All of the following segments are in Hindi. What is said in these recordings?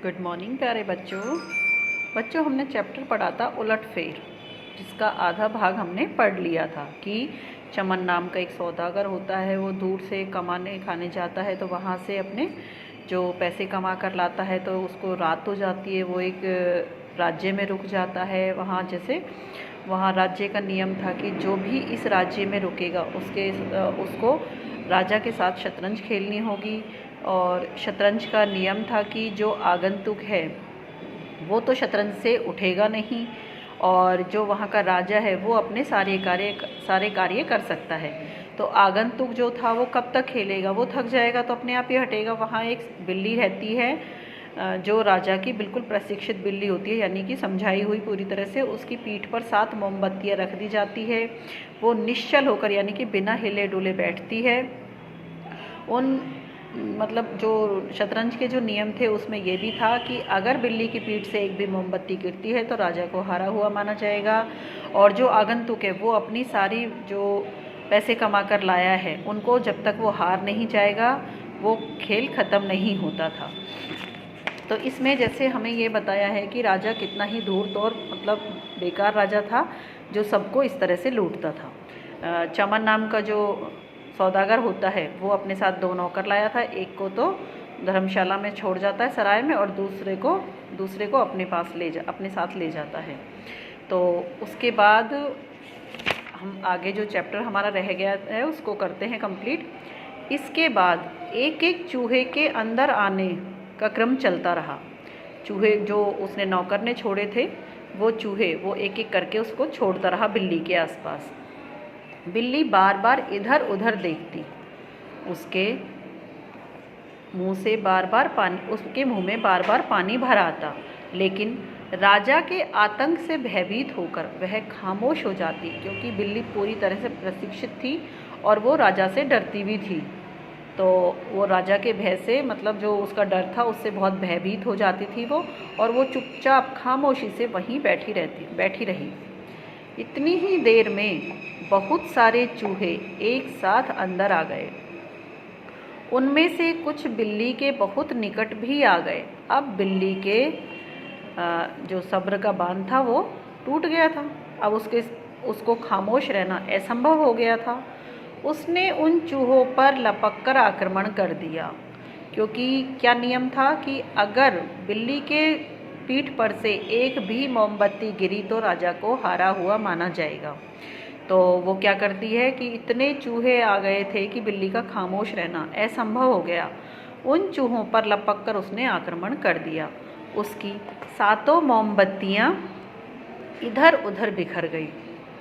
गुड मॉर्निंग प्यारे बच्चों हमने चैप्टर पढ़ा था उलटफेर, जिसका आधा भाग हमने पढ़ लिया था कि चमन नाम का एक सौदागर होता है। वो दूर से कमाने खाने जाता है तो वहाँ से अपने जो पैसे कमा कर लाता है तो उसको रात हो जाती है। वो एक राज्य में रुक जाता है। वहाँ राज्य का नियम था कि जो भी इस राज्य में रुकेगा उसको राजा के साथ शतरंज खेलनी होगी। और शतरंज का नियम था कि जो आगंतुक है वो तो शतरंज से उठेगा नहीं, और जो वहाँ का राजा है वो अपने सारे कार्य कर सकता है। तो आगंतुक जो था वो कब तक खेलेगा, वो थक जाएगा तो अपने आप ही हटेगा। वहाँ एक बिल्ली रहती है जो राजा की बिल्कुल प्रशिक्षित बिल्ली होती है, यानी कि समझाई हुई पूरी तरह से। उसकी पीठ पर 7 मोमबत्तियाँ रख दी जाती है। वो निश्चल होकर यानी कि बिना हिले डुले बैठती है। जो शतरंज के जो नियम थे उसमें ये भी था कि अगर बिल्ली की पीठ से एक भी मोमबत्ती गिरती है तो राजा को हारा हुआ माना जाएगा, और जो आगंतुक है वो अपनी सारी जो पैसे कमा कर लाया है उनको जब तक वो हार नहीं जाएगा वो खेल ख़त्म नहीं होता था। तो इसमें जैसे हमें ये बताया है कि राजा कितना ही धूर्त और बेकार राजा था जो सबको इस तरह से लूटता था। चमन नाम का जो सौदागर होता है वो अपने साथ 2 नौकर लाया था। एक को तो धर्मशाला में छोड़ जाता है सराय में, और दूसरे को अपने साथ ले जाता है। तो उसके बाद हम आगे जो चैप्टर हमारा रह गया है उसको करते हैं कंप्लीट। इसके बाद एक एक चूहे के अंदर आने का क्रम चलता रहा। चूहे जो उसने नौकर ने छोड़े थे वो चूहे वो एक एक करके उसको छोड़ता रहा बिल्ली के आसपास। बिल्ली बार बार इधर उधर देखती, उसके मुंह में बार बार पानी भर आता, लेकिन राजा के आतंक से भयभीत होकर वह खामोश हो जाती, क्योंकि बिल्ली पूरी तरह से प्रशिक्षित थी और वो राजा से डरती भी थी। तो वो राजा के भय से जो उसका डर था उससे बहुत भयभीत हो जाती थी वो, और वो चुपचाप खामोशी से वहीं बैठी रही। इतनी ही देर में बहुत सारे चूहे एक साथ अंदर आ गए। उनमें से कुछ बिल्ली के बहुत निकट भी आ गए। अब बिल्ली के जो सब्र का बांध था वो टूट गया था। अब उसको खामोश रहना असंभव हो गया था। उसने उन चूहों पर लपक कर आक्रमण कर दिया, क्योंकि क्या नियम था कि अगर बिल्ली के पीठ पर से एक भी मोमबत्ती गिरी तो राजा को हारा हुआ माना जाएगा। तो वो क्या करती है कि इतने चूहे आ गए थे कि बिल्ली का खामोश रहना असंभव हो गया। उन चूहों पर लपक कर उसने आक्रमण कर दिया। उसकी 7 मोमबत्तियाँ इधर उधर बिखर गई।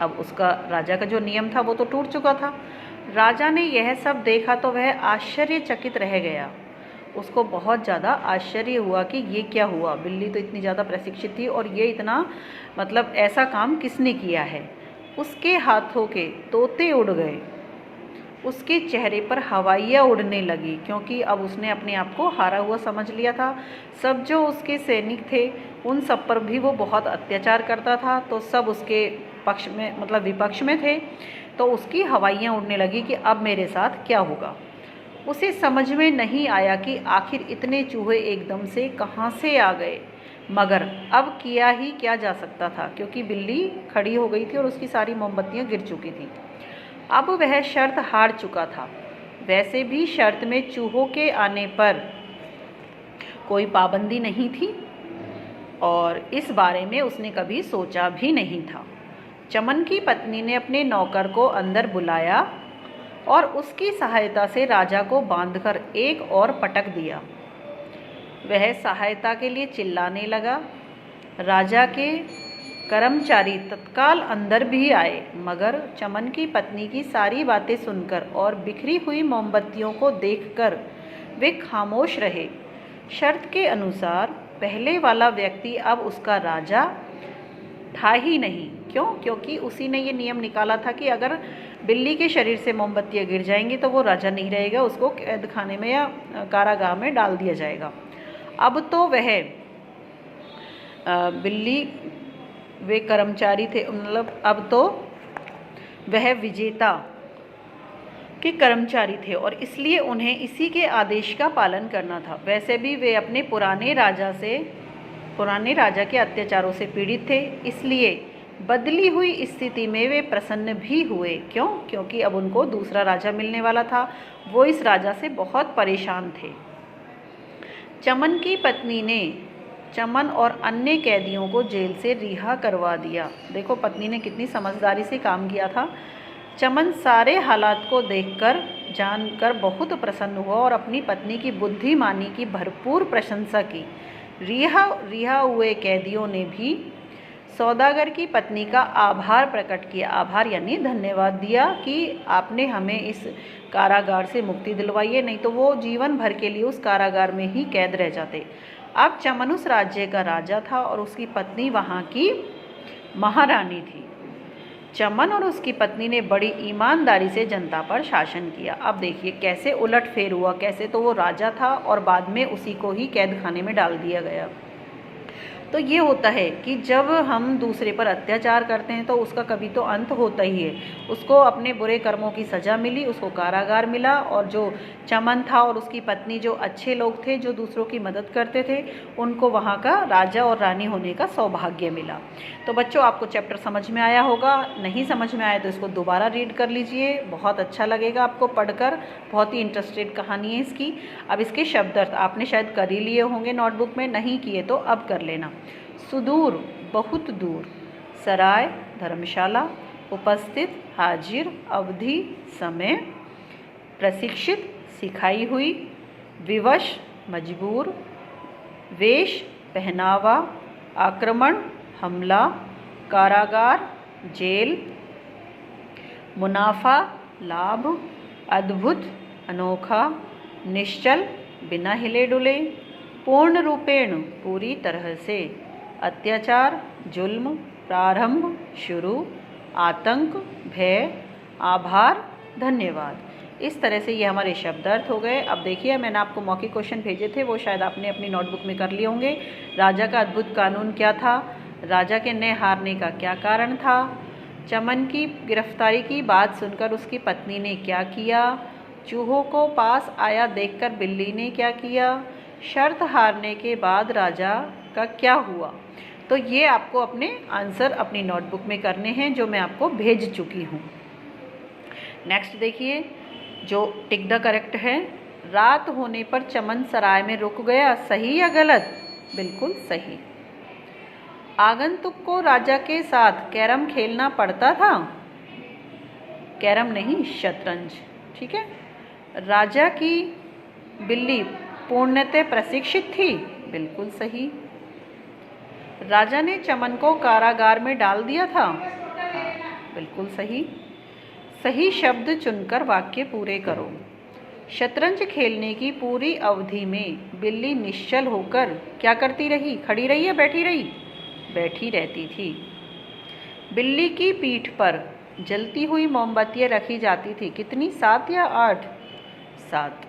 अब उसका राजा का जो नियम था वो तो टूट चुका था। राजा ने यह सब देखा तो वह आश्चर्यचकित रह गया। उसको बहुत ज़्यादा आश्चर्य हुआ कि ये क्या हुआ। बिल्ली तो इतनी ज़्यादा प्रशिक्षित थी और ये इतना ऐसा काम किसने किया है। उसके हाथों के तोते उड़ गए, उसके चेहरे पर हवाइयाँ उड़ने लगी, क्योंकि अब उसने अपने आप को हारा हुआ समझ लिया था। सब जो उसके सैनिक थे उन सब पर भी वो बहुत अत्याचार करता था, तो सब उसके पक्ष में विपक्ष में थे। तो उसकी हवाइयाँ उड़ने लगी कि अब मेरे साथ क्या होगा। उसे समझ में नहीं आया कि आखिर इतने चूहे एकदम से कहाँ से आ गए, मगर अब किया ही क्या जा सकता था, क्योंकि बिल्ली खड़ी हो गई थी और उसकी सारी मोमबत्तियाँ गिर चुकी थी। अब वह शर्त हार चुका था। वैसे भी शर्त में चूहों के आने पर कोई पाबंदी नहीं थी, और इस बारे में उसने कभी सोचा भी नहीं था। चमन की पत्नी ने अपने नौकर को अंदर बुलाया और उसकी सहायता से राजा को बांधकर एक और पटक दिया। वह सहायता के लिए चिल्लाने लगा। राजा के कर्मचारी तत्काल अंदर भी आए, मगर चमन की पत्नी की सारी बातें सुनकर और बिखरी हुई मोमबत्तियों को देखकर वे खामोश रहे। शर्त के अनुसार पहले वाला व्यक्ति अब उसका राजा था ही नहीं। क्यों? क्योंकि उसी ने ये नियम निकाला था कि अगर बिल्ली के शरीर से मोमबत्तियाँ गिर जाएंगी तो वो राजा नहीं रहेगा, उसको कैद खाने में या कारागाह में डाल दिया जाएगा। अब तो वे कर्मचारी थे, अब तो वह विजेता के कर्मचारी थे और इसलिए उन्हें इसी के आदेश का पालन करना था। वैसे भी वे अपने पुराने राजा के अत्याचारों से पीड़ित थे, इसलिए बदली हुई स्थिति में वे प्रसन्न भी हुए। क्यों? क्योंकि अब उनको दूसरा राजा मिलने वाला था। वो इस राजा से बहुत परेशान थे। चमन की पत्नी ने चमन और अन्य कैदियों को जेल से रिहा करवा दिया। देखो पत्नी ने कितनी समझदारी से काम किया था। चमन सारे हालात को देखकर जानकर बहुत प्रसन्न हुआ और अपनी पत्नी की बुद्धिमानी की भरपूर प्रशंसा की। रिहा हुए कैदियों ने भी सौदागर की पत्नी का आभार प्रकट किया। आभार यानी धन्यवाद दिया कि आपने हमें इस कारागार से मुक्ति दिलवाई है, नहीं तो वो जीवन भर के लिए उस कारागार में ही कैद रह जाते। अब चमन उस राज्य का राजा था और उसकी पत्नी वहाँ की महारानी थी। चमन और उसकी पत्नी ने बड़ी ईमानदारी से जनता पर शासन किया। अब देखिए कैसे उलटफेर हुआ, कैसे तो वो राजा था और बाद में उसी को ही कैद खाने में डाल दिया गया। तो ये होता है कि जब हम दूसरे पर अत्याचार करते हैं तो उसका कभी तो अंत होता ही है। उसको अपने बुरे कर्मों की सज़ा मिली, उसको कारागार मिला, और जो चमन था और उसकी पत्नी जो अच्छे लोग थे, जो दूसरों की मदद करते थे, उनको वहाँ का राजा और रानी होने का सौभाग्य मिला। तो बच्चों आपको चैप्टर समझ में आया होगा। नहीं समझ में आया तो इसको दोबारा रीड कर लीजिए, बहुत अच्छा लगेगा आपको पढ़कर। बहुत ही इंटरेस्टेड कहानी है इसकी। अब इसके शब्द अर्थ आपने शायद कर ही लिए होंगे नोटबुक में, नहीं किए तो अब कर लेना। सुदूर बहुत दूर, सराय धर्मशाला, उपस्थित हाजिर अवधि समय, प्रशिक्षित सिखाई हुई, विवश मजबूर, वेश पहनावा, आक्रमण हमला, कारागार जेल, मुनाफा लाभ, अद्भुत अनोखा, निश्चल बिना हिले डुले, पूर्ण रूपेण पूरी तरह से, अत्याचार जुल्म, प्रारंभ शुरू, आतंक भय, आभार धन्यवाद। इस तरह से ये हमारे शब्दार्थ हो गए। अब देखिए मैंने आपको मौखिक क्वेश्चन भेजे थे, वो शायद आपने अपनी नोटबुक में कर लिए होंगे। राजा का अद्भुत कानून क्या था? राजा के नए हारने का क्या कारण था? चमन की गिरफ्तारी की बात सुनकर उसकी पत्नी ने क्या किया? चूहों को पास आया देखकर बिल्ली ने क्या किया? शर्त हारने के बाद राजा का क्या हुआ? तो ये आपको अपने आंसर अपनी नोटबुक में करने हैं, जो मैं आपको भेज चुकी हूँ। नेक्स्ट देखिए, जो टिक द करेक्ट है। रात होने पर चमन सराय में रुक गया, सही या गलत? बिल्कुल सही। आगंतुक को राजा के साथ कैरम खेलना पड़ता था? कैरम नहीं, शतरंज। ठीक है। राजा की बिल्ली पूर्णतः प्रशिक्षित थी? बिल्कुल सही। राजा ने चमन को कारागार में डाल दिया था? बिल्कुल सही। सही शब्द चुनकर वाक्य पूरे करो। शतरंज खेलने की पूरी अवधि में बिल्ली निश्चल होकर क्या करती रही? खड़ी रही या बैठी रही? बैठी रहती थी। बिल्ली की पीठ पर जलती हुई मोमबत्तियाँ रखी जाती थी, कितनी? 7 या 8? 7।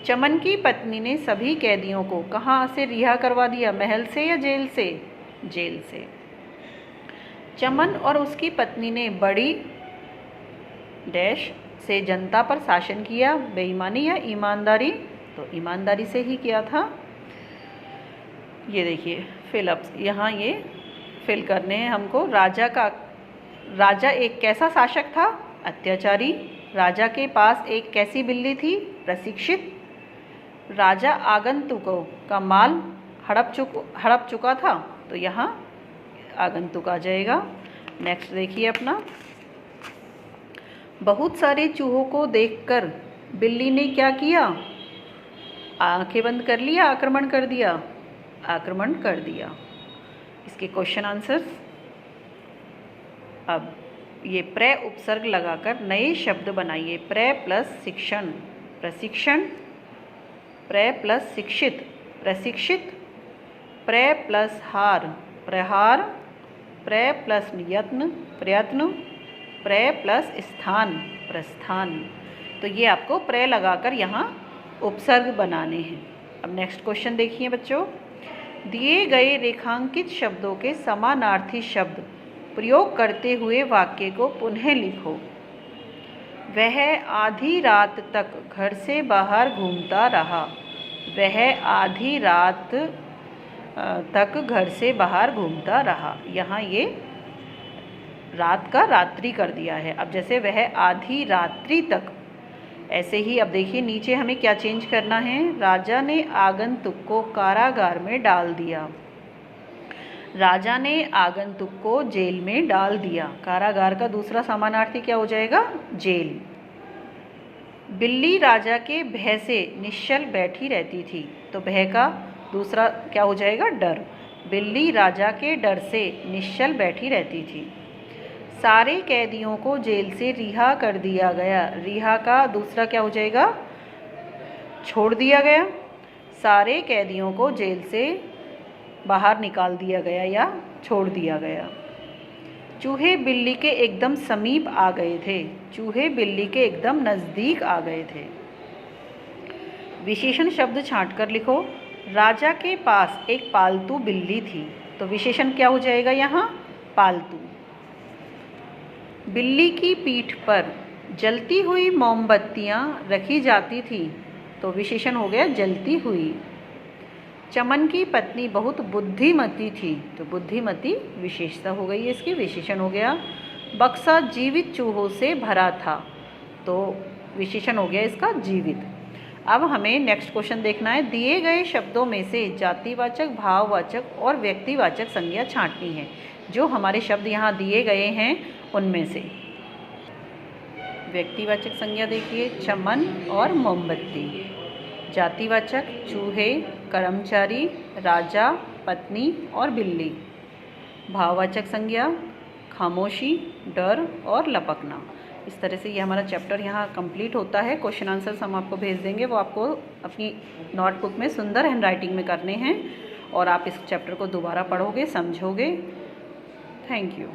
चमन की पत्नी ने सभी कैदियों को कहाँ से रिहा करवा दिया? महल से या जेल से? जेल से। चमन और उसकी पत्नी ने बड़ी डैश से जनता पर शासन किया, बेईमानी या ईमानदारी? तो ईमानदारी से ही किया था। ये देखिए फिलअप्स, यहाँ ये फिल करने हैं हमको। राजा एक कैसा शासक था? अत्याचारी। राजा के पास एक कैसी बिल्ली थी? प्रशिक्षित। राजा आगंतुकों का माल हड़प चुका था, तो यहाँ आगंतुक आ जाएगा। नेक्स्ट देखिए अपना, बहुत सारे चूहों को देखकर बिल्ली ने क्या किया? आंखें बंद कर लिया, आक्रमण कर दिया? आक्रमण कर दिया। इसके क्वेश्चन आंसर्स। अब ये प्रे उपसर्ग लगाकर नए शब्द बनाइए। प्रे प्लस शिक्षण प्रशिक्षण, प्रे प्लस शिक्षित प्रशिक्षित, प्रे प्लस हार प्रहार, प्रे प्लस यत्न प्रयत्न, प्रे प्लस स्थान प्रस्थान। तो ये आपको प्रे लगाकर यहाँ उपसर्ग बनाने हैं। अब नेक्स्ट क्वेश्चन देखिए बच्चों। दिए गए रेखांकित शब्दों के समानार्थी शब्द प्रयोग करते हुए वाक्य को पुनः लिखो। वह आधी रात तक घर से बाहर घूमता रहा। वह आधी रात तक घर से बाहर घूमता रहा। यहाँ ये रात का रात्रि कर दिया है। अब जैसे वह आधी रात्रि तक, ऐसे ही अब देखिए नीचे हमें क्या चेंज करना है। राजा ने आगंतुक को कारागार में डाल दिया। राजा ने आगंतुक को जेल में डाल दिया। कारागार का दूसरा समानार्थी क्या हो जाएगा? जेल। बिल्ली राजा के भय से निश्चल बैठी रहती थी। तो भय का दूसरा क्या हो जाएगा? डर। बिल्ली राजा के डर से निश्चल बैठी रहती थी। सारे कैदियों को जेल से रिहा कर दिया गया। रिहा का दूसरा क्या हो जाएगा? छोड़ दिया गया। सारे कैदियों को जेल से बाहर निकाल दिया गया या छोड़ दिया गया। चूहे बिल्ली के एकदम समीप आ गए थे। चूहे बिल्ली के एकदम नज़दीक आ गए थे। विशेषण शब्द छांट कर लिखो। राजा के पास एक पालतू बिल्ली थी। तो विशेषण क्या हो जाएगा यहाँ? पालतू। बिल्ली की पीठ पर जलती हुई मोमबत्तियाँ रखी जाती थी। तो विशेषण हो गया जलती हुई। चमन की पत्नी बहुत बुद्धिमती थी। तो बुद्धिमती विशेषता हो गई है इसकी, विशेषण हो गया। बक्सा जीवित चूहों से भरा था। तो विशेषण हो गया इसका जीवित। अब हमें नेक्स्ट क्वेश्चन देखना है। दिए गए शब्दों में से जातिवाचक, भाववाचक और व्यक्तिवाचक संज्ञा छांटनी है। जो हमारे शब्द यहाँ दिए गए हैं उनमें से व्यक्तिवाचक संज्ञा देखिए, चमन और मोमबत्ती। जातिवाचक चूहे, कर्मचारी, राजा, पत्नी और बिल्ली। भाववाचक संज्ञा खामोशी, डर और लपकना। इस तरह से ये हमारा चैप्टर यहाँ कंप्लीट होता है। क्वेश्चन आंसर्स हम आपको भेज देंगे, वो आपको अपनी नोटबुक में सुंदर हैंडराइटिंग में करने हैं और आप इस चैप्टर को दोबारा पढ़ोगे, समझोगे। Thank you.